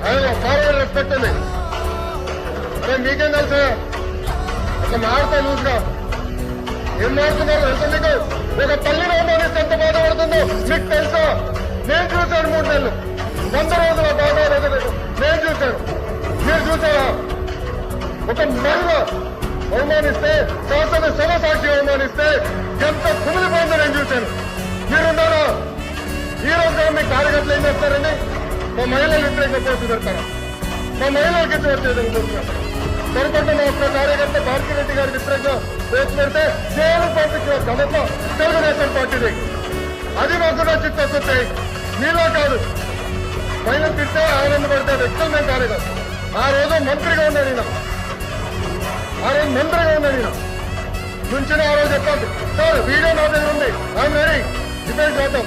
ఆయన forward respect ఉంది. అరే మీకేం తెలుసా ఒక మారుతా లూజ్గా ఏం మారుతున్నారు తెలుసా నీకు? ఒక తల్లిని అవమానిస్తే ఎంత బాధపడుతుందో మీకు తెలుసా? నేను చూశాను 3 నెలలు 100 రోజుల బాధపడలేదు నేను చూశాను. మీరు చూసారా? ఒక మహిళ అవమానిస్తే శాసన సభ సాక్షి అవమానిస్తే ఎంత కుమిలిపోయిందో నేను చూశాను. మీరున్నారా? ఈ రోజు మీ కార్యకర్తలు ఏం చేస్తారండి? మా మహిళలు వ్యతిరేకంగా పోటీ పెడతారా? మా మహిళలకు ఇచ్చి వచ్చేదని కోరుకుంటారు. పొరపాటు మా ఒక్క కార్యకర్త భారతిరెడ్డి గారి వ్యతిరేకంగా పోటీ పెడితే జైలు పంపించిన ఘనత తెలుగుదేశం పార్టీది. అది మాకు చిత్తొస్తాయి. మీలో కాదు. మహిళలు తిట్టే ఆనందపడితే వ్యక్తులు మేము కార్యకర్త. ఆ రోజు మంత్రిగా ఉన్నాడు ఈయన. నుంచిన ఆ రోజు చెప్పండి సార్ వీడియో నా దగ్గర ఉంది. ఐఎమ్ రెడీ డిబేట్ చేద్దాం.